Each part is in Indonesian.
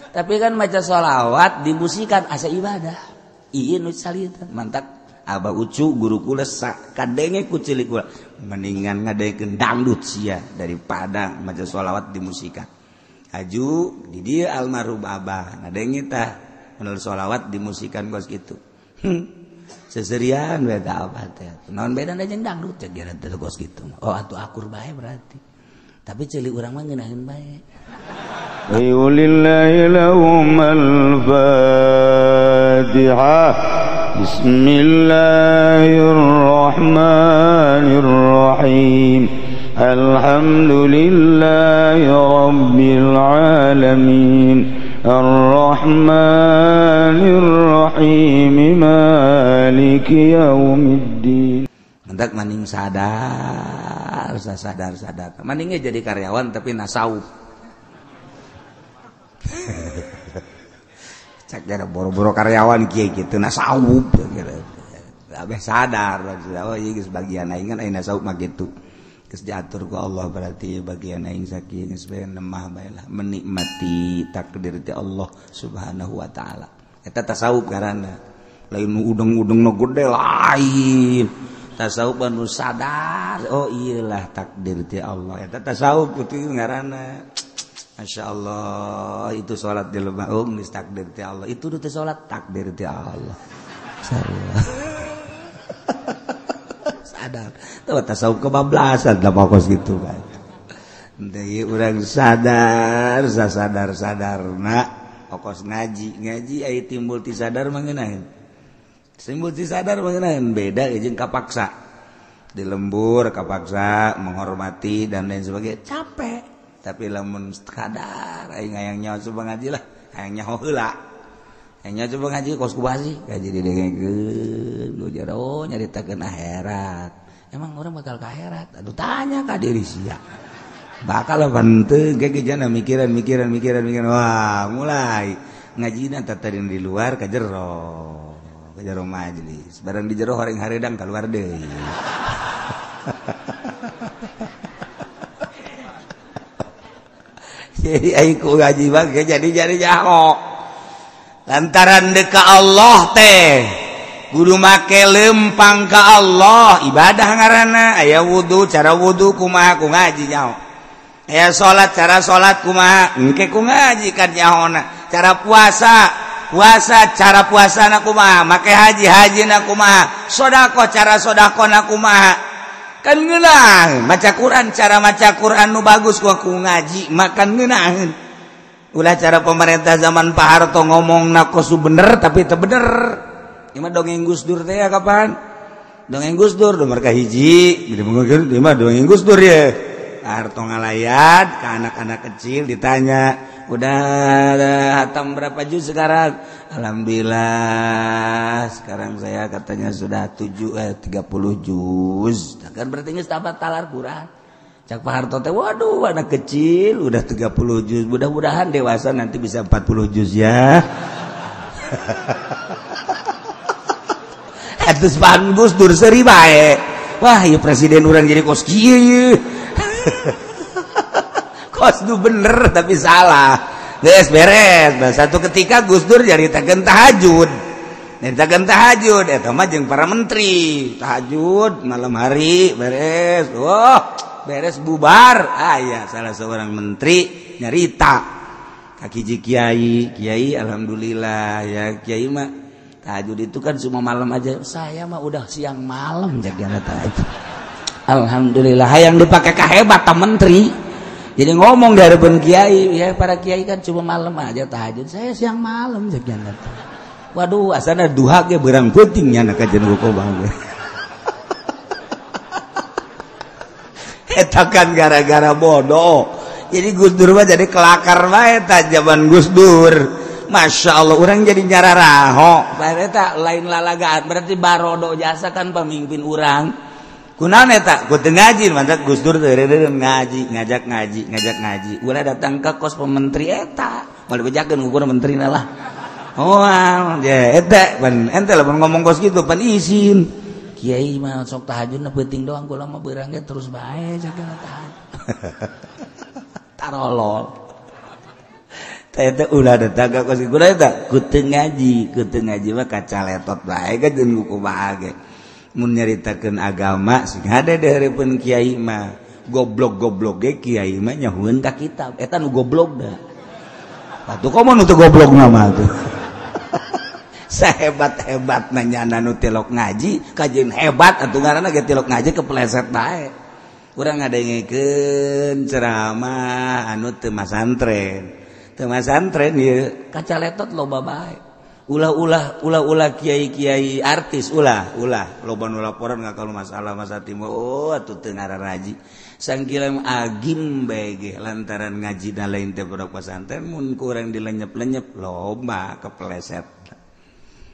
Tapi kan maca sholawat dimusikan asa ibadah. Ieu nu salita mantap. Abah ucu guru kula kadenge ku cilik kula mendingan ngadekeun dangdut sia daripada maca sholawat dimusikan. Aju di dieu almarhum abah ngadenge tah mun sholawat dimusikan kos kitu. Seserian we tah abah teh. Naon bedana jeung dangdut cek gara teh kos kitu. Oh atuh akur bae berarti. Tapi cilik urang mah ngeunaheun bae. Lillahi lahumul Fatihah. Bismillahirrahmanirrahim. Alhamdulillahi rabbil alamin. Ar-Rahmanir-Rahim. Maliki yaumiddin. Mentak maning sadar. Maningnya jadi karyawan tapi nasawuf. Cak gara boro-boro karyawan kieu kitu nasawuf gitu. Abeh sadar oh ieu geus bagian aing kan aing nasawuf mah kitu. Geus diatur ku Allah berarti bagian aing sakieu geus bae nemah bae lah menikmati takdir ti Allah Subhanahu wa taala. Eta tasawuf ngaranna. Lain udeng-udeng nu gede lain. Tasawuf anu sadar oh iyalah takdir ti Allah. Eta tasawuf kitu ngaranna. Masya Allah itu sholat di lemah nis takdir ti Allah itu teh sholat takdir ti Allah. Sadar tuh tasawuf kebablasan lah pokos gitu kan. Nanti orang sadar nak pokos ngaji ayat timbul ti sadar mengenain timbul ti sadar mengenain beda jeung kapaksa di lembur kapaksa menghormati dan lain sebagainya capek. Tapi lamun kadar aing hayang nyaho coba ngaji lah hayang nyaho heula hayang nyaho coba ngaji kos kubasi ngaji didengekeun lu jaro nyaritakeun akhirat emang orang bakal ka akhirat aduh tanya ka diri sia bakal apa henteu ge jana mikiran wah mulai ngajina tatarin di luar ka jero majelis bareng di jero horeng haredang keluar deui. Jadi aing ngaji bae jadi jaho. Lantaran deka Allah teh kudu make lempang ka Allah, ibadah ngaranna. Aya wudu, cara wudu kumaha ku ngaji nyaho. Aya salat, cara salat kumaha engke ku ngaji kan nyahona. Cara puasa, cara puasana kumaha, make hajina kumaha. Sedekah, cara sedekahna kumaha. Kan ngeunah maca Quran cara maca Quran nu bagus ku ngaji makan ngeunaheun ulah cara pemerintah zaman Pak Harto ngomongna kosu bener tapi teu bener ieu mah dongeng Gus Dur teh ya kapan dongeng Gus Dur nomor ka hiji gitu mungkin ieu mah dongeng Gus Dur ya Pak Harto ngalayat ke anak-anak kecil ditanya udah hatam berapa juz sekarang? Alhamdulillah sekarang saya katanya sudah 30 juz. Kan berarti geus tabat talar Quran. Cak Pak Harto teh waduh anak kecil udah 30 juz. Mudah-mudahan dewasa nanti bisa 40 juz ya. Etus pan Gus Dur seuri bae. Wah, ieu presiden urang jadi kos kieu ieu. Kos du bener tapi salah. Geus beres. Nah, satu ketika Gus Dur nyaritakeun tahajud. Nyaritakeun tahajud eta mah jeung para menteri. Tahajud malam hari beres. Beres bubar. Aya salah seorang menteri nyarita ka hiji kiai alhamdulillah ya kiai mah tahajud itu kan cuma malam aja. Saya mah udah siang malam jadi anak tahajud. Alhamdulillah hayang dipakai kahebat ta menteri. Jadi ngomong dari ben kiai, ya para kiai kan cuma malam aja tahajud. Saya siang malam sekian kata. Waduh, asana duha ge beurang peuting nya ka jeung gokobah. Eta kan gara-gara bodoh. Jadi Gus Dur mah jadi kelakar bae ta zaman Gus Dur. Masya Allah, orang jadi nyararaho. Eta lain lalagaan, berarti barodo jasa kan pemimpin orang. Kunaon eta? Ku teu ngaji, mantap Gus Dur teu ngaji, ngajak ngaji. Ulah datang ke kos pementri eta. Moal bejakeun ukur menterina lah. Oh, ya eta pan ente lamun ngomong kos kitu pan izin. Kiai mah sok tahajudna peuting doang kula mah beurang ge terus bae jaga tahajud. Tarolol. Eta ulah datang kos kuda eta kudu ngaji mah kacaletot bae ka jeung kumaha ge mun nyaritakeun agama sing hade deureupeun kiai mah goblok ge kiai mah nyahueun ka kitab eta nu goblok da atuh komo nu teu goblok mah tuh sahebat-hebatna nyana nu tilok ngaji kajeun hebat atuh ngaranna ge tilok ngaji kepleset bae urang ngadengekeun ceramah anu teu masantren ya kacaletot loba bae ulah kiai artis ulah loba nu laporan ngakalu masalah timur atuh teu ngararaji sangkilam agim bae ge lantaran ngajina lain teh budak pesantren mun kurang dilenyep-lenyep loba kepleset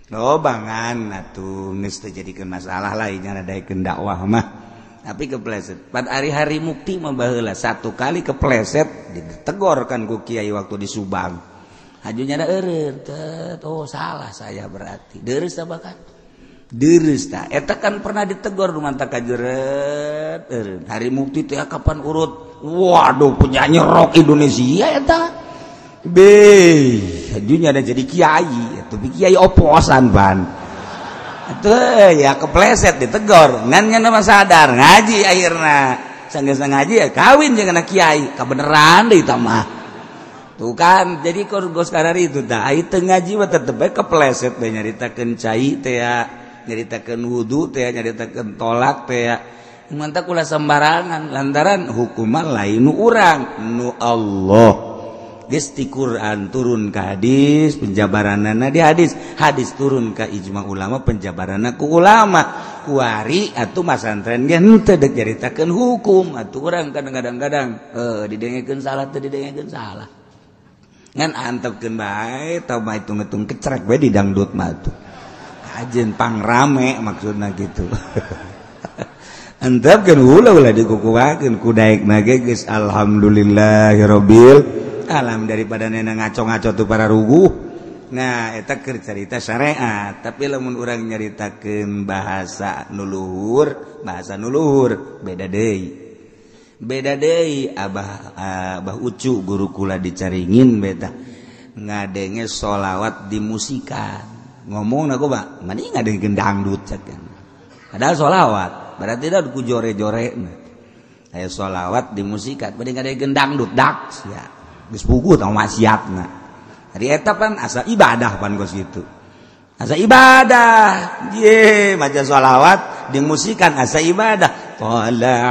loba ngan atuh geus teu jadikeun masalah lain nyaradaikeun dakwah mah tapi kepleset pada hari-hari mukti mah baheula satu kali kepleset ditegor kan ku kiai waktu di Subang hajunya ada eureun oh salah saya berarti deres tah bakat deres tah eta kan pernah ditegor rumantah kajeret eureun hari mukti teh kapan urut waduh penyanyi rock Indonesia eta hajunya ada jadi kiai atuh kiai oposan ban atuh ya kepleset ditegor ngan nya mah sadar ngaji akhirna sanggeus ngaji ya kawin jeung anak kiai kabeneran deui tah mah tuh kan jadi gos karari itu tah ai teu ngaji mah tetep bae kepleset bae nyaritakeun cai teh ya nyaritakeun wudu teh ya nyaritakeun tolak teh ya mantap ulah sembarangan lantaran hukuman lain nu urang nu Allah geus ti Quran turun ka hadis penjabaranna di hadis turun ka ijma ulama penjabaranna ku ulama kuari atuh masantren ge henteu deuk nyaritakeun hukum atuh urang kadang-kadang didengekeun salah teu didengekeun salah ngan antepkeun bae tau mah hitung-hitung kecrek bae di dangdut mah tuh kajeun pangrame maksudna gitu antepkeun ulah dikukuhakeun ku daekna ge geus alhamdulillahirabbil alam daripada nena ngaco-ngaco tuh para ruguh nah eta keur carita syariat tapi lamun urang nyaritakeun bahasa nuluhur beda deui abah ucu guru kula dicaringin beta ngadenge sholawat dimusikan ngomongna ku Pak mani ngadengkeun dangdut ceuk padahal sholawat berarti da ku jore-jorena aya sholawat dimusikan bade ngadengkeun dangdut dak sia geus puguh tah maksiatna. Hari eta pan asa ibadah pan geus kitu. Asa ibadah. Ye, maca sholawat dimusikan asa ibadah. Qala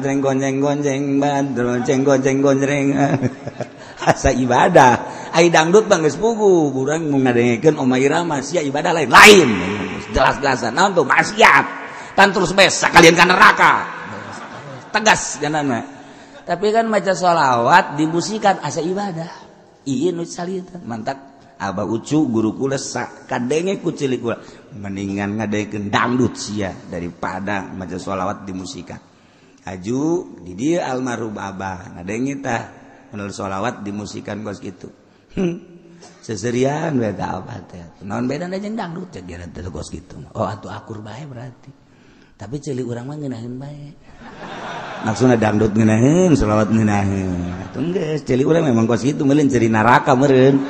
gonjeng-gonjeng badro gonjeng-gonjeng asa ibadah. Ai dangdut bang geus puguh, urang mun ngadengekeun Oma Irama sia ibadah lain. Jelas-jelasan naon tuh maksiat. Tan terus bees sakalian ka neraka. Tegas janana. Tapi kan maca sholawat dimusikan asa ibadah ieu nu salita mantap abah ucu guru kula sakadenge ku cilik kula mendingan ngadengkeun dangdut sia daripada maca sholawat dimusikan aju di dieu almarhum abah ngadenge tah menurut sholawat dimusikan kos kitu seserian beda abah teh naon bedana jeung dangdut cek gara teh kos kitu oh atuh akur bae berarti tapi cilik urang mah ngeunaheun bae maksudna dangdut ngeunaheun sholawat ngeunaheun atuh geus cilik urang memang kos kitu meureun ceri neraka meureun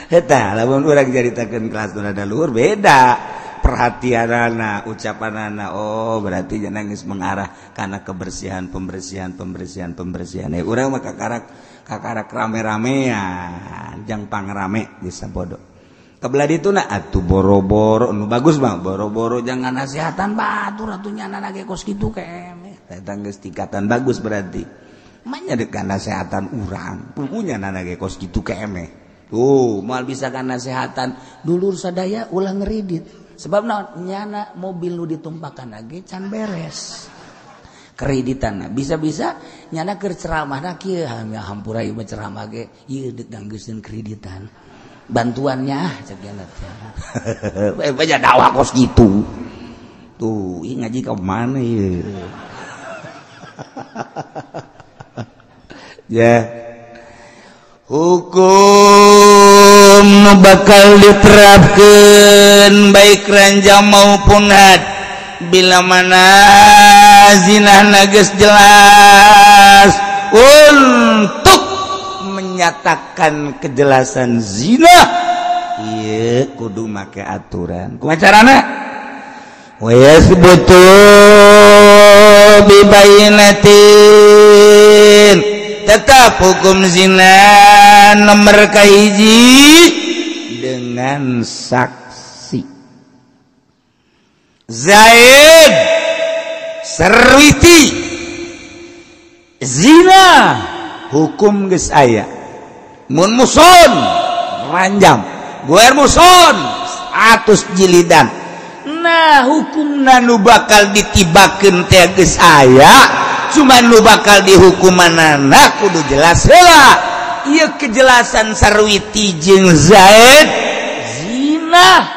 eta lamun urang caritakeun kelas nu rada luhur beda perhatianana ucapanana oh berarti jangan geus mengarah kana kebersihan pembersihan urang mah kakarak rame-ramean jang pangrame bisa bodoh kebelah itu nak atuh boro-boro nu bagus mah boro-boro jangan nasihatan batur atunya anak ge kos kitu keme eta geus tingkatan bagus berarti mah nyadekan nasihatan urang pugunya anak ge kos kitu keme tuh moal bisa kan nasihatan dulur sadaya ulah ngeridit sebab naon nyana mobil nu ditumpakan lagi can beres kreditan bisa-bisa nyana keur ceramahna kieu hampura ieu ceramah ge ieu deuk nganggeuskeun kreditan bantuannya cegana teh baca dakwah kos gitu tuh ih ngaji ka mana ieu ya hukum bakal diterapkeun baik ranjang maupun had bila mana zinah geus jelas untuk menyatakan kejelasan zina, iya kudu make aturan. Kumaha carana? Wa yasbutu bi bayyinatin, tetap hukum zina nomor kahiji dengan saksi. Zaid Sarwiti zina hukum geus aya. Mun muson ranjam, guer muson 100 jilidan. Nah hukumna nu bakal ditibakeun teh geus aya, cuman nu bakal dihukumanana kudu jelas heula. Ieu kejelasan Sarwiti jeung Zaid zina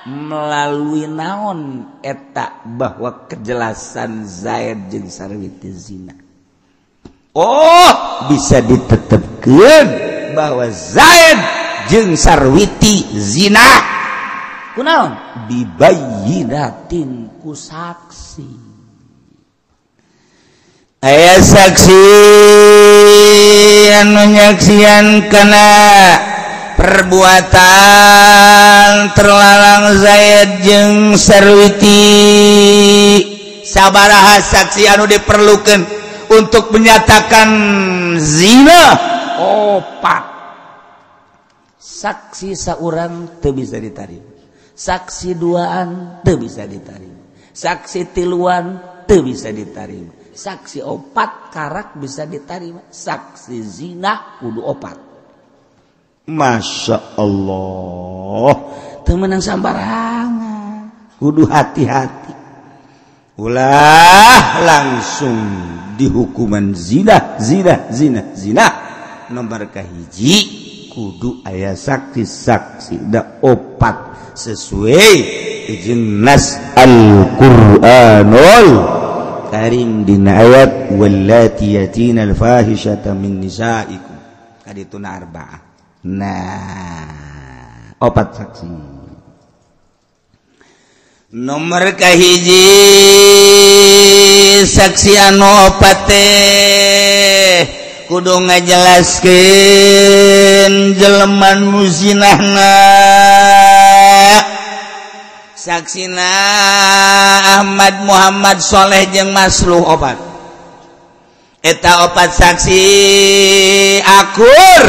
melalui naon eta bahwa kejelasan Zaid jeung Sarwiti zina. Oh, bisa ditetepkeun bahwa Zaid jeung Sarwiti zina. Kunaon? Bibayyinatin ku saksi. Aya saksi anu nyaksian kana perbuatan terlarang Zaid jeung Sarwiti. Sabaraha saksi anu diperlukeun untuk menyatakan zina? 4. Saksi saurang teu bisa diterima, saksi duaan teu bisa diterima, saksi tiluan teu bisa diterima, saksi 4 karak bisa diterima, saksi zina kudu 4. Masya Allah, teu meunang sambarangan, kudu hati-hati. Ulah langsung dihukuman zina. Nomor kahiji kudu aya saksi-saksi da 4 sesuai jeung nas Al-Qur'anul Karim dina ayat wallati yatina al-fahishata min nisaikum kadituna 4. Nah 4 saksi. Nomor kahiji saksi anu 4 teh kudu ngajelaskeun jelema nu zinahna. Saksina Ahmad Muhammad Soleh jeung Masluh 4. Eta 4 saksi akur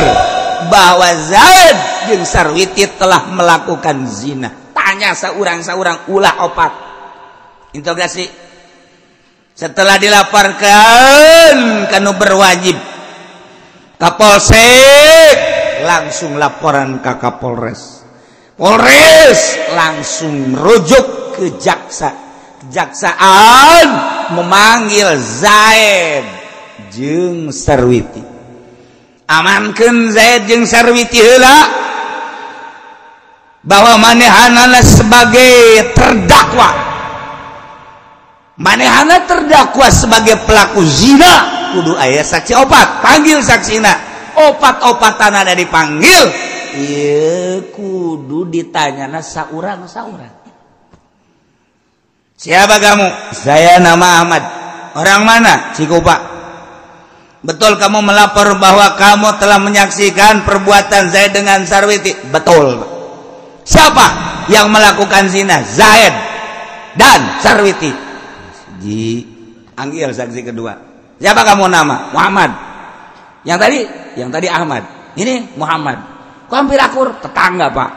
bahwa Zaid jeung Sarwiti telah melakukan zina. Tanya saurang-saurang ulah 4. Interogasi. Setelah dilaporkan kanu berwajib Kapolsek langsung laporan ke Kapolres. Polres langsung merujuk ke jaksa. Kejaksaan memanggil Zaid jeung Sarwiti. Amankeun Zaid jeung Sarwiti heula bahwa manehanana sebagai terdakwa. Manehana terdakwa sebagai pelaku zina. Kudu aya saksi 4, panggil saksina. 4-4 ada dipanggil. Ieu kudu ditanyana saurang-saurang. Siapa kamu? Saya nama Ahmad. Orang mana? Cikupa. Betul kamu melapor bahwa kamu telah menyaksikan perbuatan Zaid dengan Sarwiti? Betul. Siapa yang melakukan zina? Zaid dan Sarwiti. Dipanggil saksi kedua. Siapa kamu nama? Muhammad. Yang tadi Ahmad. Ini Muhammad. Kok hampir akur? Tetangga, Pak.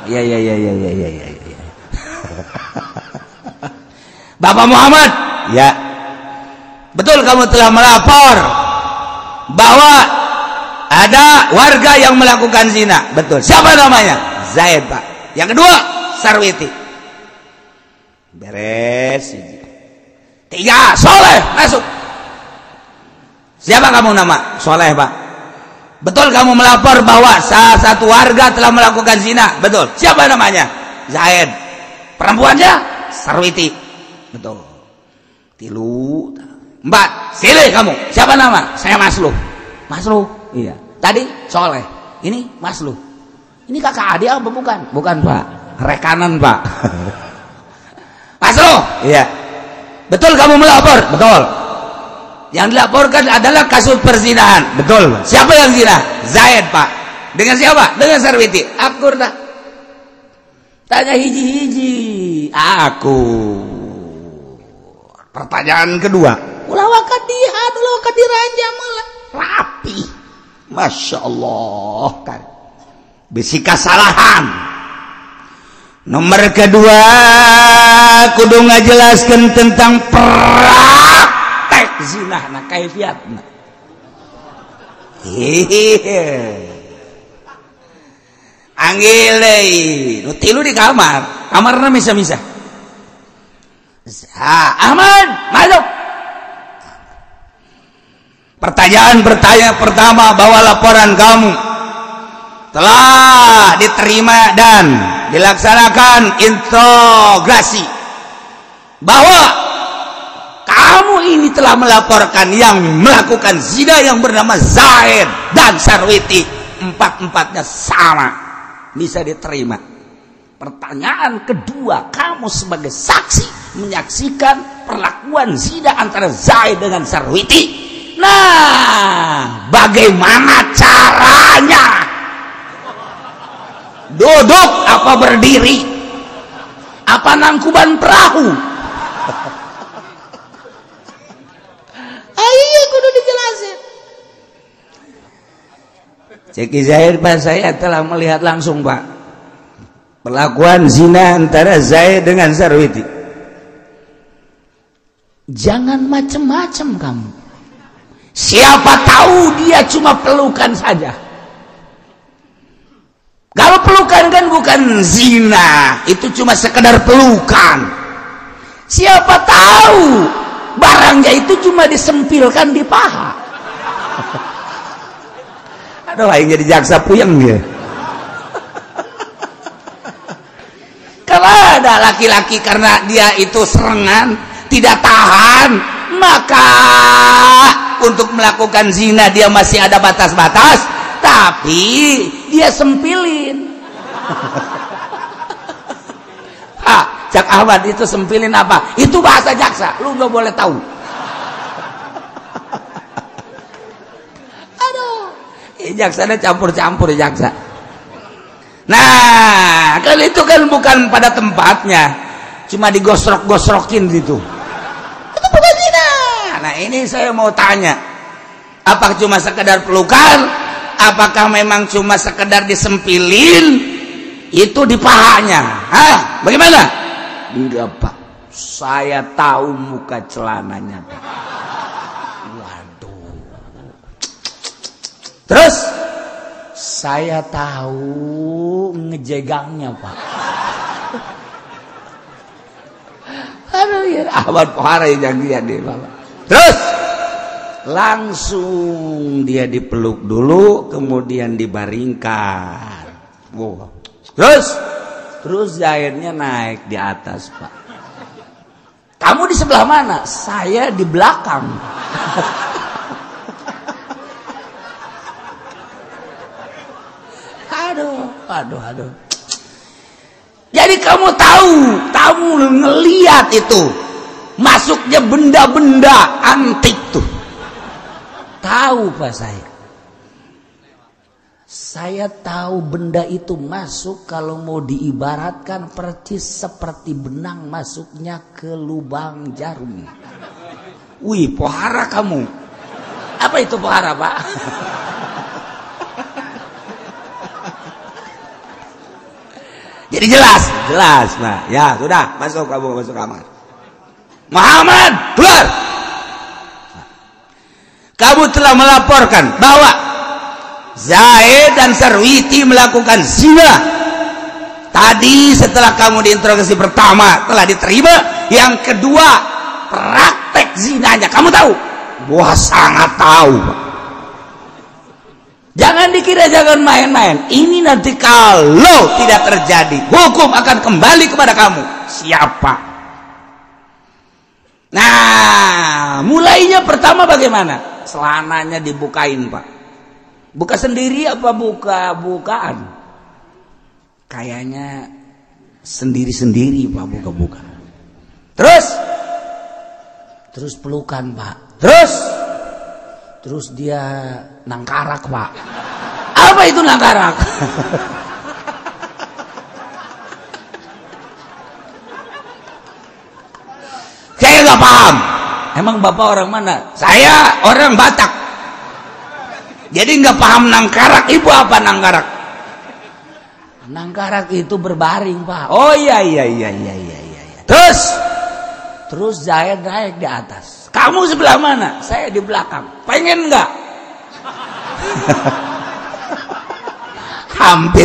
Iya. Bapak Muhammad? Ya. Betul kamu telah melapor bahwa ada warga yang melakukan zina? Betul. Siapa namanya? Zaid, Pak. Yang kedua, Sarwiti. Beres. 3, Soleh, masuk. Siapa kamu nama? Soleh, Pak. Betul kamu melapor bahwa salah satu warga telah melakukan zina? Betul. Siapa namanya? Zaid. Perempuannya? Sarwiti. Betul. 3, 4, silih kamu. Siapa nama? Saya Masluh. Masluh? Iya. Tadi Soleh. Ini Masluh. Ini kakak adik apa bukan? Bukan, Pak. Rekanan, Pak. Masluh? Iya. Betul kamu melapor? Betul. Yang dilaporkan adalah kasus perzinahan. Betul. Siapa yang zina? Zaid, Pak. Dengan siapa? Dengan Sarwiti. Akur dah. Tanya hiji-hiji. Aku. Pertanyaan kedua. Ulah wakat dihat, ulah wakat diranja malah. Rapi. Masya Allah kan. Bisi kesalahan. Nomor kedua, kudu ngajelaskeun tentang praktek zina na kaifiatna. Anggil deui, nu tilu di kamar. Kamarna misah-misah. Ahmad, masuk. Pertanyaan pertama, bawa laporan kamu telah diterima dan dilaksanakan integrasi bahwa kamu ini telah melaporkan yang melakukan zina yang bernama Zaid dan Sarwiti, empat-empatnya sama, bisa diterima. Pertanyaan kedua, kamu sebagai saksi menyaksikan perlakuan zina antara Zaid dengan Sarwiti. Nah, bagaimana caranya? Duduk apa berdiri? Apa nangkuban perahu? Ayo kudu dijelasin. Ceki Zaid, Pak, saya telah melihat langsung, Pak, perlakuan zina antara Zaid dengan Sarwiti. Jangan macem-macem kamu. Siapa tahu dia cuma pelukan saja. Kalau pelukan kan bukan zina, itu cuma sekedar pelukan. Siapa tahu barangnya itu cuma disempilkan di paha. Aduh, aing jadi jaksa puyeng dia. Kalau ada laki-laki karena dia itu serengan, tidak tahan, maka untuk melakukan zina dia masih ada batas-batas, tapi dia sempilin. Cak Ahmad, itu sempilin apa? Itu bahasa jaksa, lu gak boleh tahu. Aduh, jaksanya campur-campur jaksa. Nah, kan itu kan bukan pada tempatnya, cuma digosrok-gosrokin gitu. Itu bukan zina. Nah, ini saya mau tanya, apakah cuma sekedar pelukan? Apakah memang cuma sekedar disempilin itu di pahanya? Hah? Bagaimana? Enggak, Pak. Saya tahu muka celananya, Pak. Waduh. Terus saya tahu ngejegangnya, Pak. Aduh ya, Ahmad Pohara yang dia deh, Pak. Terus langsung dia dipeluk dulu, kemudian dibaringkan. Wow. Terus Zaidnya naik di atas, Pak. Kamu di sebelah mana? Saya di belakang. Aduh. Jadi kamu tahu ngelihat itu masuknya benda-benda antik tuh. Tahu, Pak, saya tahu benda itu masuk kalau mau diibaratkan persis seperti benang masuknya ke lubang jarum. Wih, pohara kamu. Apa itu pohara, Pak? Jadi jelas. Nah, ya sudah, masuk kamar. Muhammad, keluar. Kamu telah melaporkan bahwa Zaid dan Sarwiti melakukan zina. Tadi setelah kamu diinterogasi pertama telah diterima, yang kedua praktek zinanya kamu tahu? Wah, sangat tahu, Pak. Jangan dikira jangan main-main. Ini nanti kalau tidak terjadi, hukum akan kembali kepada kamu. Siapa? Nah, mulainya pertama bagaimana? Celananya dibukain, Pak. Buka sendiri apa bukaan? Kayaknya sendiri-sendiri, Pak, buka. Terus pelukan, Pak. Terus Terus dia nangkarak, Pak. Apa itu nangkarak? Saya nggak paham. Emang Bapak orang mana? Saya orang Batak. Jadi nggak paham nangkarak. Ibu apa nangkarak? Nangkarak itu berbaring, Pak. Oh iya. Terus saya naik di atas. Kamu sebelah mana? Saya di belakang. Pengen nggak?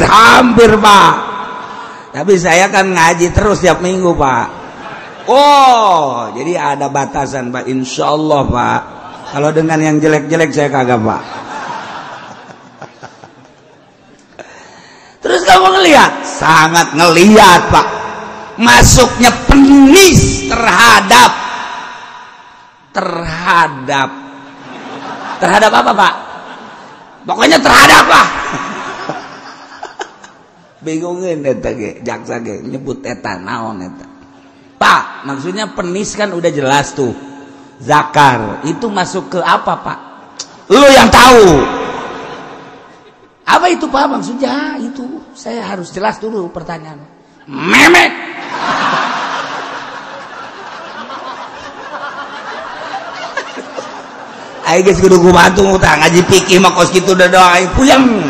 Hampir, Pak. Tapi saya kan ngaji terus tiap minggu, Pak. Oh, jadi ada batasan, Pak. Insya Allah, Pak. Kalau dengan yang jelek-jelek saya kagak, Pak. Terus kamu ngelihat? Sangat ngelihat, Pak. Masuknya penis terhadap apa, Pak? Pokoknya terhadap lah. Bingungin eta ge, jaksa ge nyebut eta naon eta. Pak, maksudnya penis kan udah jelas tuh. Zakar, itu masuk ke apa, Pak? Lu yang tahu. Apa itu, Pak, maksudnya? Itu saya harus jelas dulu pertanyaan. Memek. Ayo guys kudu kumaha utang ngaji fikih mah kos kitu da doang aing puyeng.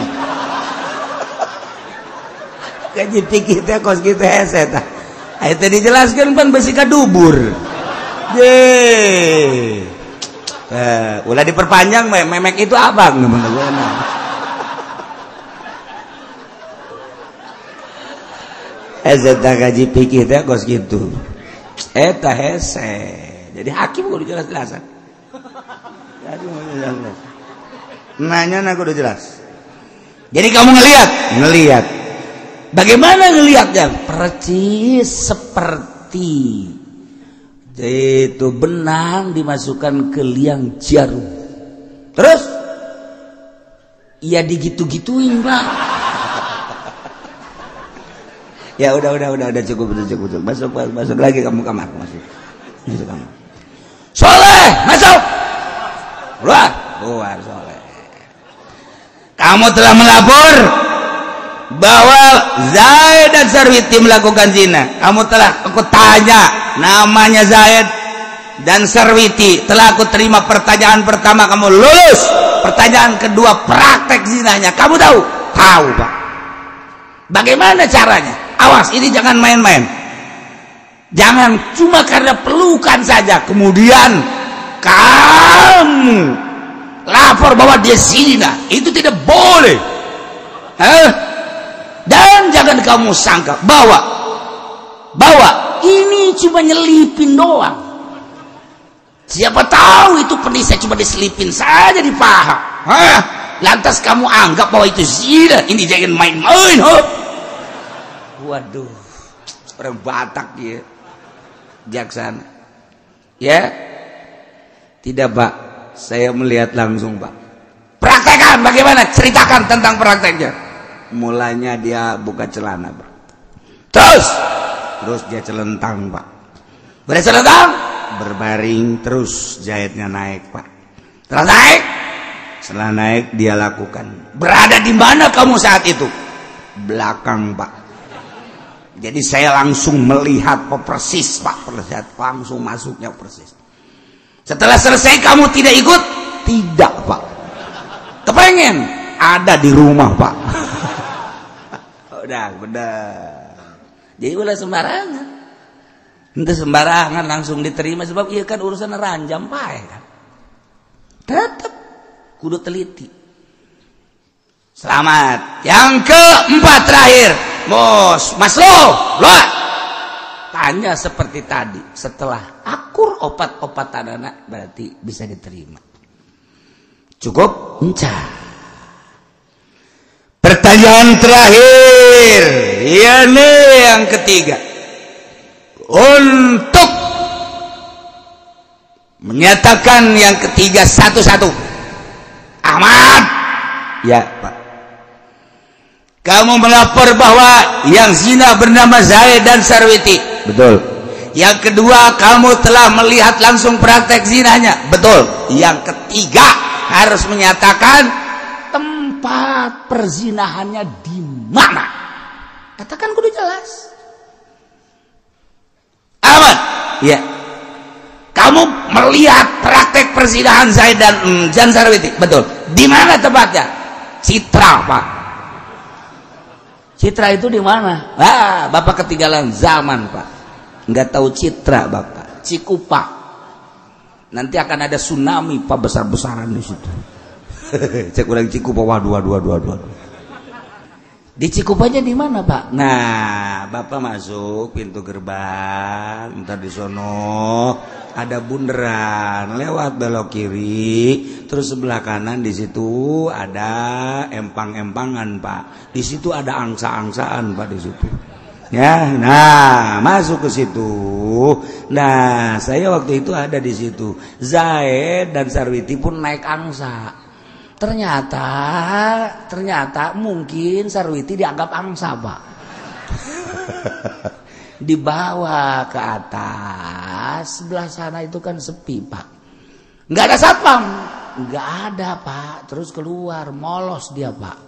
Ngaji fikih teh kos kitu hese tah. Ayo teh dijelaskeun pan besi ka dubur. Ye. Ulah diperpanjang memek itu apa? Hese tah ngaji fikih teh kos kitu. Eta hese. Jadi hakim kudu jelas-jelasan. Nanya aku udah jelas. Jadi kamu ngelihat. Bagaimana ngelihatnya? Percis seperti itu benang dimasukkan ke liang jarum. Terus ya digitu-gituin, Pak. Ya udah cukup. Masuk lagi kamu kamar, masuk kamar. Soleh, masuk. Keluar Soleh. Kamu telah melapor bahwa Zaid dan Sarwiti melakukan zina. Kamu telah aku tanya namanya Zaid dan Sarwiti. Telah aku terima pertanyaan pertama, kamu lulus. Pertanyaan kedua, praktek zinanya. Kamu tahu? Tahu, Pak. Bagaimana caranya? Awas, ini jangan main-main. Jangan cuma karena pelukan saja kemudian kamu lapor bahwa dia zina. Itu tidak boleh. Dan jangan kamu sangka bahwa ini cuma nyelipin doang. Siapa tahu itu penisnya cuma diselipin saja di paha. Lantas kamu anggap bahwa itu zina. Ini jangan main-main. Waduh, orang Batak dia jaksana. Ya. Tidak, Pak. Saya melihat langsung, Pak. Praktekkan bagaimana? Ceritakan tentang prakteknya. Mulanya dia buka celana, Pak. Terus dia celentang, Pak. Udah celentang, berbaring terus jahitnya naik, Pak. Setelah naik dia lakukan. Berada di mana kamu saat itu? Belakang, Pak. Jadi saya langsung melihat persis, Pak. Langsung masuknya persis. Setelah selesai kamu tidak ikut? Tidak, Pak. Kepengen? Ada di rumah, Pak. Udah, benar. Jadi ulah sembarangan. Itu sembarangan langsung diterima sebab iya kan urusan ranjam, Pak. Kan? Tetap kudu teliti. Selamat. Yang keempat terakhir, Mas Lo. Tanya seperti tadi, setelah akur opat-opatan anak berarti bisa diterima. Cukup? Pertanyaan terakhir, ini yang ketiga. Untuk menyatakan yang ketiga satu-satu. Ahmad. Ya, Pak. Kamu melapor bahwa yang zina bernama Zaid dan Sarwiti. Betul. Yang kedua, kamu telah melihat langsung praktek zinanya. Betul. Yang ketiga, harus menyatakan tempat perzinahannya di mana. Katakan kudu jelas. Aman? Ya. Kamu melihat praktek perzinahan Zaid dan Jan Sarwiti, betul. Di mana tempatnya? Citra, Pak. Citra itu di mana? Bapak ketinggalan zaman, Pak. Nggak tahu Citra, Bapak. Cikupa. Nanti akan ada tsunami, Pak, besar-besaran di situ. Cek ulang Cikupa, waduh. Di Cikupanya di mana, Pak? Nah, Bapak masuk pintu gerbang, entar di sono ada bundaran, lewat belok kiri, terus sebelah kanan di situ ada empang-empangan, Pak. Di situ ada angsa-angsaan, Pak, di situ. Ya, nah, masuk ke situ. Nah, saya waktu itu ada di situ. Zaid dan Sarwiti pun naik angsa. Ternyata mungkin Sarwiti dianggap angsa, Pak. Dibawa ke atas, sebelah sana itu kan sepi, Pak. Nggak ada satpam, nggak ada, Pak. Terus keluar, molos dia, Pak.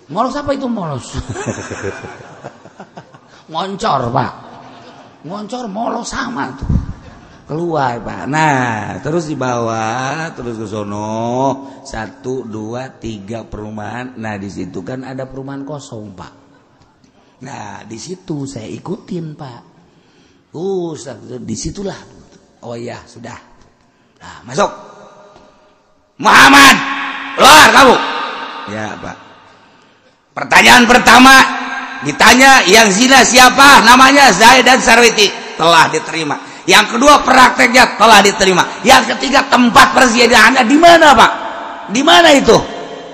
Molos apa itu molos? Ngoncor, Pak. Ngoncor, molos sama tuh. Keluar, Pak. Nah, terus dibawa terus ke sono 1, 2, 3 perumahan. Nah, di situ kan ada perumahan kosong, Pak. Nah, di situ saya ikutin, Pak. Disitulah. Oh iya, sudah. Nah, masuk. Muhammad, keluar kamu. Ya, Pak. Pertanyaan pertama ditanya, yang zina siapa? Namanya Zaid dan Sarwiti. Telah diterima. Yang kedua, prakteknya telah diterima. Yang ketiga, tempat perzinahannya di mana, Pak? Di mana itu?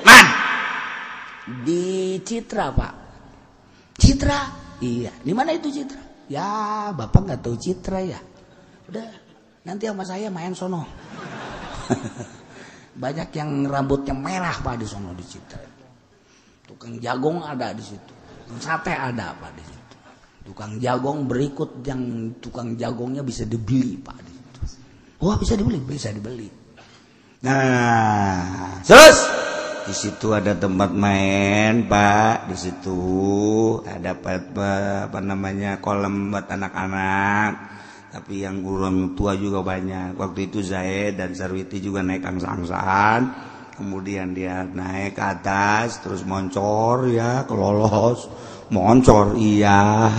Man? Di Citra, Pak. Citra? Iya. Di mana itu Citra? Ya, Bapak nggak tahu Citra ya. Udah, nanti sama saya main sono. Banyak yang rambutnya merah, Pak, di sono di Citra. Tukang jagung ada di situ. Sate ada, Pak, di situ. Tukang jagung berikut yang tukang jagungnya bisa dibeli, Pak, di situ. Wah, bisa dibeli. Nah, terus di situ ada tempat main, Pak. Di situ ada apa namanya, kolam buat anak-anak. Tapi yang orang tua juga banyak. Waktu itu Zaid dan Sarwiti juga naik angsa-angsaan. Kemudian dia naik ke atas, terus moncor ya, kelolos. Moncor, iya.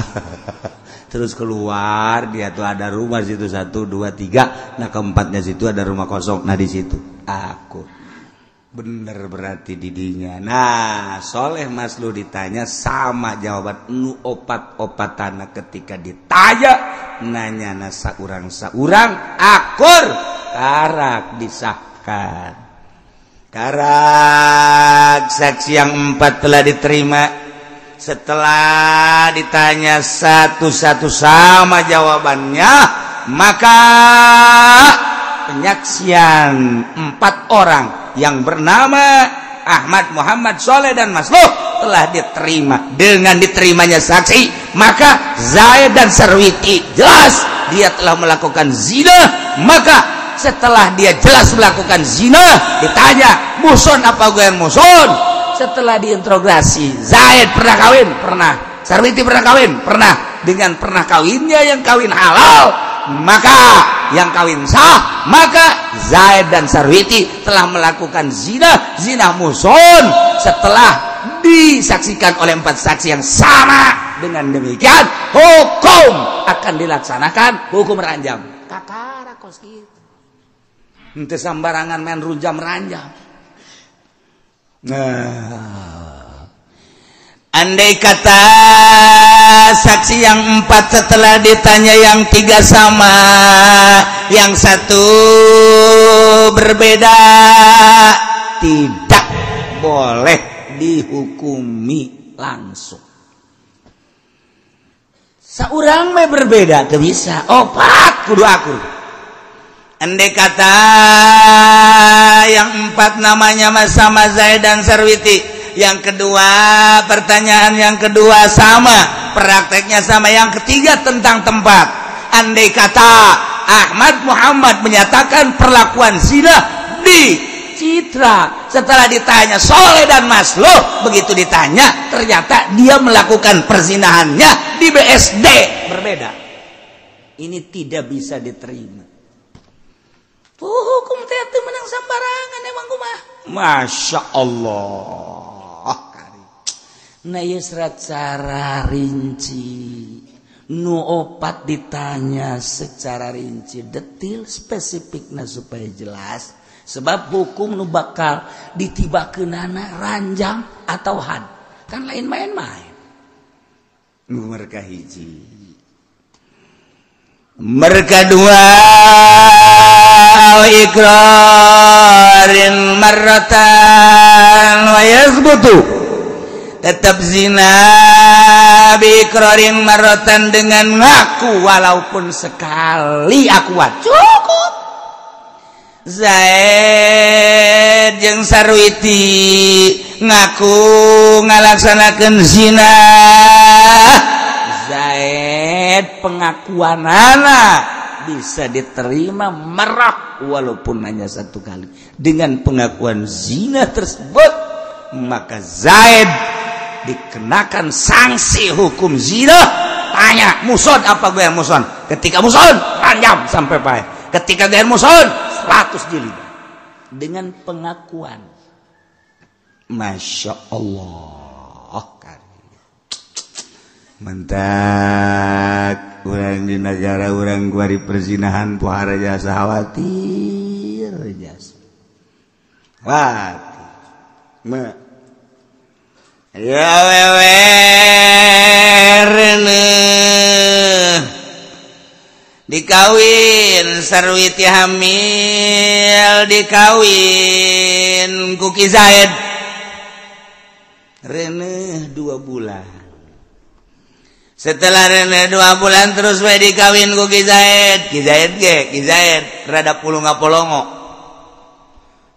Terus keluar, dia tuh ada rumah situ 1, 2, 3. Nah, keempatnya situ ada rumah kosong. Nah, di situ aku bener berarti didinya. Nah, Soleh Maslu ditanya sama jawaban nu opat-opatana ketika ditanya nanya nasa urang akur karak disahkan. Karak saksi yang 4 telah diterima. Setelah ditanya satu-satu sama jawabannya, maka penyaksian 4 orang yang bernama Ahmad, Muhammad, Soleh, dan Masluh telah diterima. Dengan diterimanya saksi, maka Zaid dan Sarwiti jelas dia telah melakukan zina. Maka setelah dia jelas melakukan zina, ditanya muson apa gue yang muson. Setelah diinterogasi, Zaid pernah kawin? Pernah. Sarwiti pernah kawin? Pernah. Dengan pernah kawinnya yang kawin halal, maka yang kawin sah, maka Zaid dan Sarwiti telah melakukan zina muson setelah disaksikan oleh 4 saksi yang sama. Dengan demikian hukum akan dilaksanakan, hukum ranjam. Kakak kos gitu. Ente sambarangan main runjam ranjam. Nah, andai kata saksi yang 4 setelah ditanya yang 3 sama, yang 1 berbeda, tidak boleh dihukumi langsung. Saurang me berbeda, teu bisa. Opat kudu akur. Andai kata yang 4 namanya sama Zaid dan Sarwiti, yang kedua pertanyaan yang kedua sama, prakteknya sama, yang ketiga tentang tempat. Andai kata Ahmad Muhammad menyatakan perlakuan zina di Citra. Setelah ditanya Soleh dan Masloh, begitu ditanya ternyata dia melakukan perzinahannya di BSD. Berbeda. Ini tidak bisa diterima. Hukum teh teu menang sambarangan emang kumaha. Masya Allah. Nah ieu secara rinci. Nu opat ditanya secara rinci, detil, spesifikna supaya jelas. Sebab hukum nu bakal ditibakeunana ranjang atau had. Kan lain main-main. Nomor kahiji. Merkadua ikrarin marratan wa yazbutu. Tetap zina bikrarin marratan dengan ngaku walaupun sekali akuat cukup. Zaid jeung Sarwiti ngaku ngalaksanakeun zina. Zaid pengakuanana bisa diterima marah walaupun hanya satu kali. Dengan pengakuan zina tersebut maka Zaid dikenakan sanksi hukum zina. Tanya musod apa gue yang muson? Ketika muson panjang sampai pahit. Ketika gue yang muson 100 jilid. Dengan pengakuan. Masya Allah. Mentak orang di negara orang gua di perzinahan pohara jasa khawatir jasa khawatir ya wewe dikawin Sarwiti hamil dikawin Kuki Zaid Rene 2 bulan. Setelah Rene 2 bulan terus we dikawin ku Ki Zaid. Ki Zaid rada pulung ngapolongo.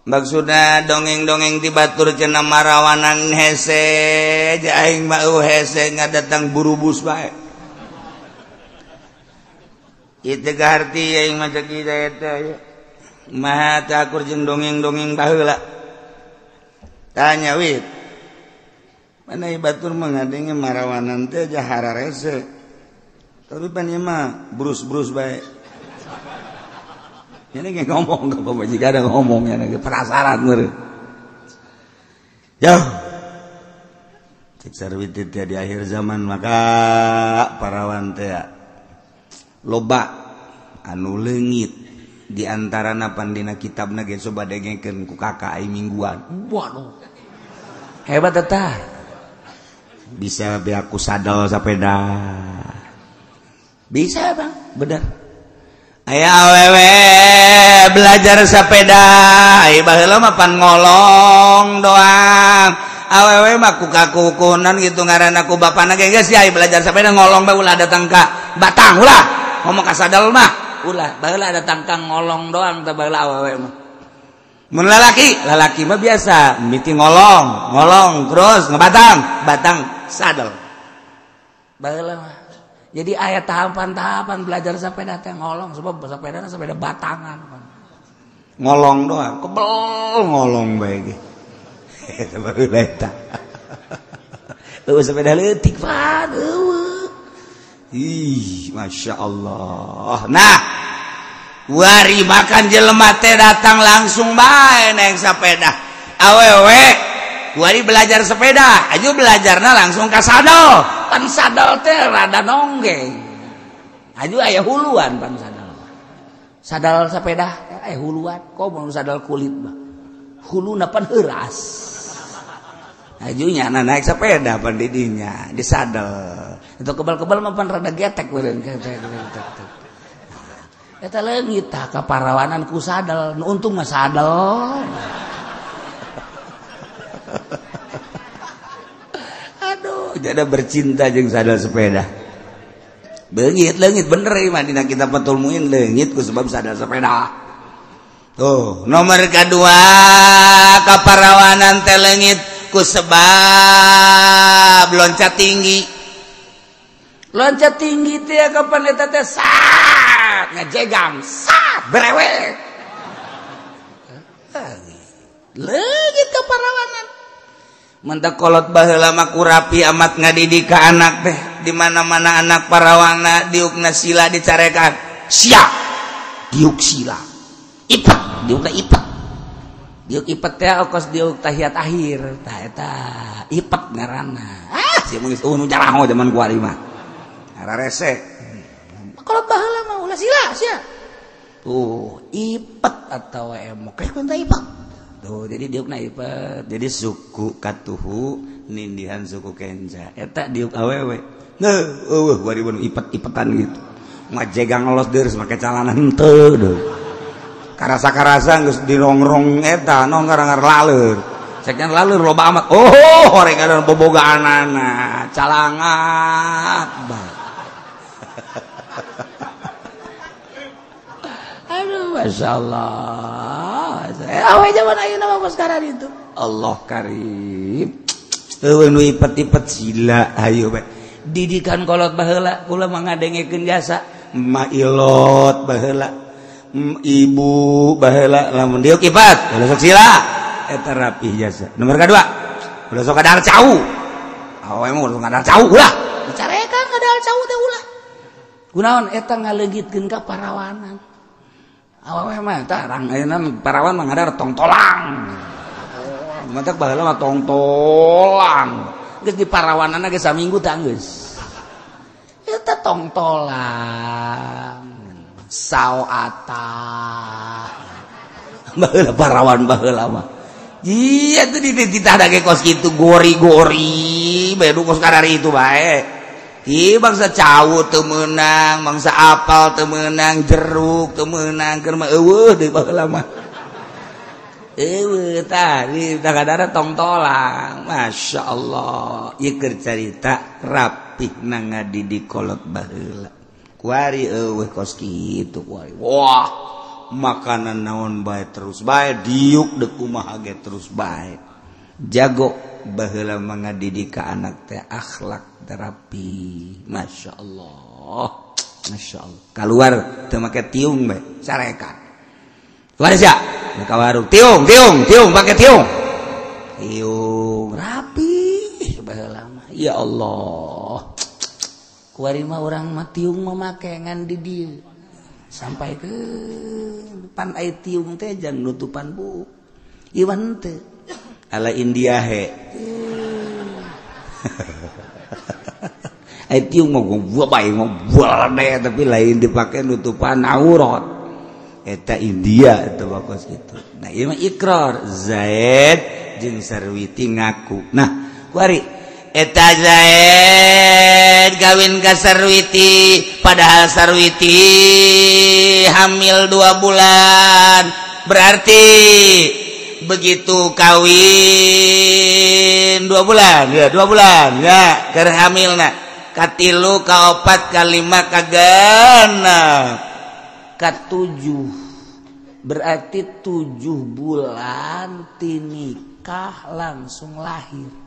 Maksudna dongeng-dongeng ti batur cenah marawanan hese, aing mah hese ngadatang burubus bae. Itu arti aing mah Ki Zaid teh. Maha takur jeung dongeng-dongeng baheula. Tanya wit. Mana batur mengadengnya marawanan teh jahara rese. Tapi pan ieu mah brus-brus bae. Ini ge ngomong ka pamajikan ngomong nya penasaran meureun. Yo. Cek Sarwiti teh di akhir zaman maka parawan teh loba anu leungit di antarana pandina kitabna ge coba dengekeun ku kakak ai mingguan. Waduh. Hebat eta. Bisa beaku sadal sepeda. Bisa bang, bener. Aya awewe belajar sepeda. Ai baheula mah pan ngolong doang. Awewe mah kukakukunan gitu ngaranna ku bapana ge geus ai belajar sepeda ngolong bae ulah datang ka Batang ulah. Ngomong ka sadal mah ulah baheula datang ka ngolong doang teh baheula awewe mah. Mun lalaki mah biasa miti ngolong terus batang sadel. Baheula mah. Jadi aya tahapan-tahapan belajar sepeda teh ngolong sebab sepeda batangan. Ngolong doang, kebel ngolong bae ge. Eta baheula eta. Sepeda leutik pan eueuh. Ih, Masya Allah. Nah, wari makan jelema teh datang langsung bae naik sepeda. Awewe wari belajar sepeda, aju belajarna langsung ka sadel. Pan sadel teh rada nonggeng. Aju aya huluan pan sadel. Sadel sepeda aya huluan, kok mau sadel kulit mah. Huluna pan heuras. Aju nya naik sepeda pan di dinya, di sadel. Itu kebal-kebal mah pan rada getek beureun. Eta leungit tah kaparawanan ku sadel, nu untung mah sadel. Aduh, jadi bercinta jeung sadel sepeda. Beungit leungit bener ieu mah dina kitab Fathul Muin leungit ku sebab sadel sepeda. Tuh, nomor kedua kaparawanan teh leungit ku sebab loncat tinggi. Loncat tinggi teh kapan eta teh saat ngajegang, saat berewek. leungit ka parawanan mentak kolot baheula mah kurapi amat ngadidik ka anak teh di mana-mana anak parawana diukna sila dicarekan sia diuk sila ipat diukna ipat diuk ipat teh ongkos diuk tahiyat akhir tah eta ipat ngaranna sia mun geus nu jaraho zaman kuari mah rarese kolot baheula mah ulah sila sia tuh ipat atau emok kayak kunta ipat tuh jadi diukna ipat jadi suku katuhu nindihan suku kenja eta diuk awewe nah kuari mun ipat-ipatan gitu ngajegang los deres make calana henteu deuh karasa-karasa geus dirongrong eta nong ngarangar laleur sakeun laleur loba amat horeng ada bobogaanana calangat bae aduh masyaallah awe zaman ayeuna mah sekarang itu Allah karim eueuh nu ipet-ipet sila hayu bae didikan kolot baheula kula mangadengekeun jasa mailot baheula ibu baheula lamun diuk ipat ulah sok sila eta rapih jasa nomor kadua ulah sok kadal cau awe mah ulah kadal cau ulah dicarekan kadal cau teh ulah kunaon eta ngaleungitkeun ka parawanan awe mah tah rang ayeuna parawan mah ngadar tongtolang matak baheula mah tongtolang geus di parawanana geus saminggu teh geus eta tongtolang sawata baheula parawan baheula mah iya tuh dititah ge kos kitu gori-gori bae kos karari itu bae ieu bangsa cawu teu meunang bangsa apal teu meunang jeruk teu meunang keur mah eueuh deui baheula mah eueuh tah di dagadara tongtolang masyaallah ieu keur carita rapihna ngadidik kolot baheula kuari eueuh kos kitu kuari wah makanan naon bae terus bae diuk deuk kumaha ge terus bae jago baheula mangadidik ka anak teh akhlak terapi masyaallah keluar teu make tiung bae carekan kuari sia ka warung tiung pake tiung rapi baheula mah ya Allah kuari mah urang mah tiung mah make ngan di dieu sampai ke depan aya tiung teh jang nutupan bu iwan teh ala India he aya tiung mah gua bae ngobrol tapi lain dipake nutupan aurat eta India eta bakos kitu nah ieu mah ikrar Zaid jeung Sarwiti ngaku nah kuari eta Zaid kawin ka Sarwiti padahal Sarwiti hamil 2 bulan berarti begitu kawin 2 bulan ya 2 bulan ya keur hamilna katilu kaopat kalima kagenep katujuh berarti 7 bulan tinikah langsung lahir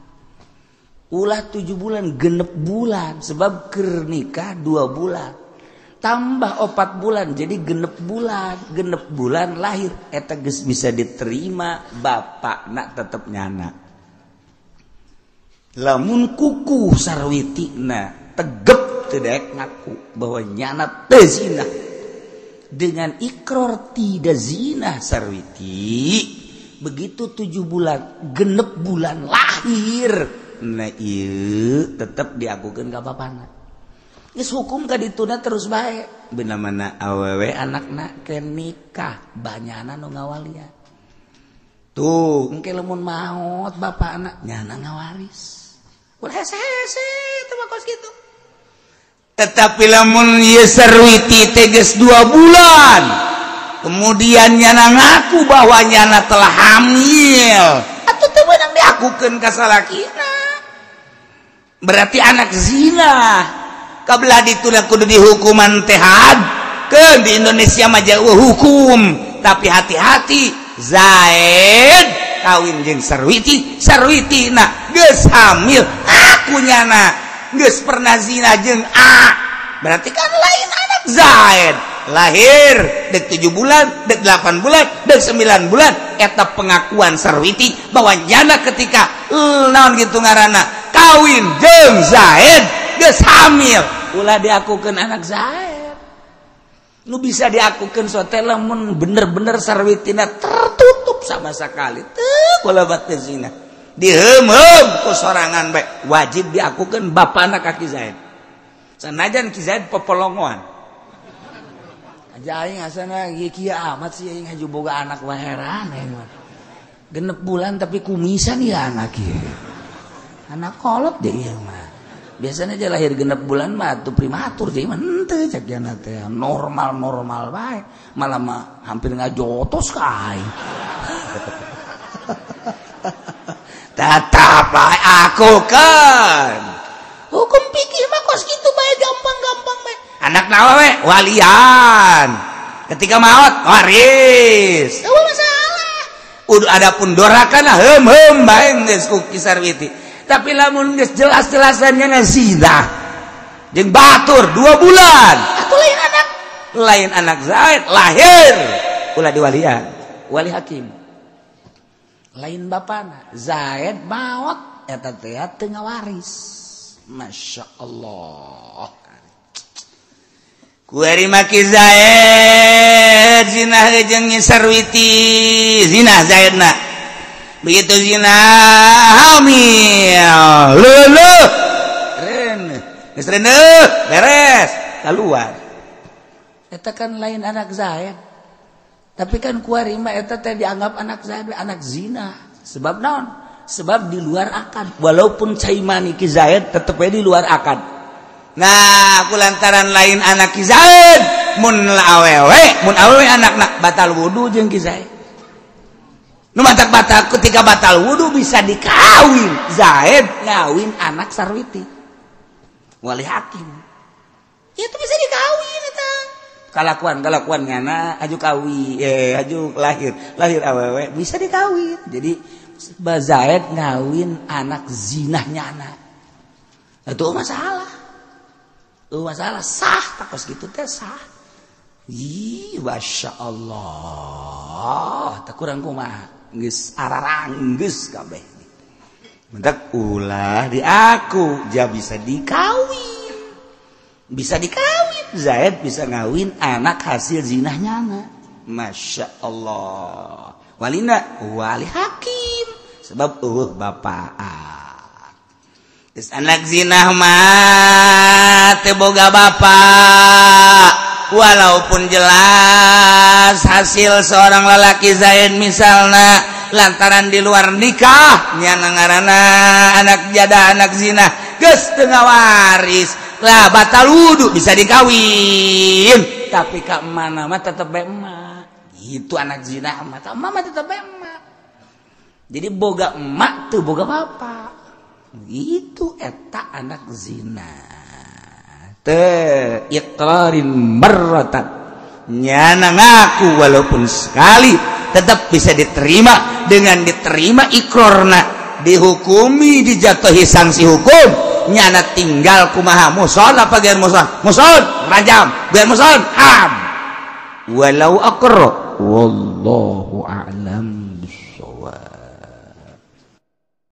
ulah 7 bulan genep bulan sebab keur nikah 2 bulan tambah 4 bulan jadi genep bulan lahir eta geus bisa diterima bapakna tetep nyana lamun kuku Sarwitina tegep teu daek ngaku bahwa nyana teu zina dengan ikrar tidak zina Sarwiti begitu 7 bulan genep bulan lahir nah ieu tetep diakukeun ka bapana geus hukum ka dituna terus bae beuna mana awewe anakna ke nikah banyana nu ngawalian tuh engke lamun maot bapakna nyana ngawaris ulah hese-hese teu bakos kitu tetapi lamun ieu Sarwiti teh geus 2 bulan kemudian nyana ngaku bahwa nyana telah hamil atuh teu beunang diakukeun ka salakina berarti anak zina kabelah dituna kudu dihukuman teh had ke di Indonesia mah jauh hukum tapi hati-hati Zaid kawin jeung Sarwiti na geus hamil aku nyana geus pernah zina jeung berarti kan lain anak Zaid lahir dek 7 bulan dek 8 bulan dek 9 bulan eta pengakuan sarwiti bahwa jana ketika naon gitu ngaranna kawin jeung Zaid geus hamil ulah diakukeun anak Zaid nu bisa diakukeun sote lamun bener-bener sarwitina tertutup sama sekali teu kulabat teh zina diheum ku sorangan bae wajib diakukeun bapana ka Ki Zaid sanajan Ki Zaid popolongoan aja aing asana kieu amat sih aing haju boga anak wae heran aing mah. Genep bulan tapi kumisan ya anak ieu. Anak kolot deh ieu mah. Biasanya aja lahir genep bulan mah atuh primatur jadi mah henteu cek yana teh normal bae. Malah mah hampir ngajotos ka aing. Tetap bae aku kan. Hukum fikih mah kos kitu bae gampang-gampang bae. Anak nawa we walian ketika maut waris apa masalah udah adapun dorakan hem bae geus ku Ki Sarwiti tapi lamun geus jelas-jelasannya na zina jeung batur 2 bulan atuh lain anak Zaid lahir ulah di walian wali hakim lain bapana Zaid maut eta teh teu ngawaris masyaallah kuari maki Zaid zina jeung Sarwiti zina Zaidna begitu zina hamil leuh geus reneuh beres keluar eta kan lain anak Zaid tapi kan kuari mah eta teh dianggap anak Zaid anak zina sebab naon sebab di luar akad walaupun cai mani Ki Zaid tetep we di luar akad. Nah, kulantaran lain anak Ki Zaid, mun awewe anakna batal wudu jeung Ki Zaid. Nu batal ketika batal wudu bisa dikawin. Zaid ngawin anak Sarwiti. Wali hakim. Itu bisa dikawin eta. Kalakuan ngana aju kawin, aju lahir awewe bisa dikawin. Jadi Zaid ngawin anak zinahnya anak. Itu masalah. Masalah sah takos gitu teh sah. Ih, Masya Allah. Tak kurang kumaha. Geus ararang geus kabeh. Mentak ulah di aku, ja bisa dikawin. Bisa dikawin. Zaid bisa ngawin anak hasil zinahnya anak. Masya Allah. Walina wali hakim. Sebab bapak. Terus anak zinah mah teu boga bapak walaupun jelas hasil seorang lelaki Zaid misalna lantaran di luar nikah nya ngaranna anak jada anak zina geus teu ngawaris lah batal wudu bisa dikawin tapi ka emana mah tetep bae emak itu anak zina mah mama tetep bae emak jadi boga emak teu boga bapak itu eta anak zina teu iqrarin marratan nyana ngaku walaupun sekali tetap bisa diterima dengan diterima ikrarna dihukumi dijatuhi sanksi hukum nyana tinggal kumaha muson apa geus muson rajam geus muson ham walau aqra wallahu a'lam.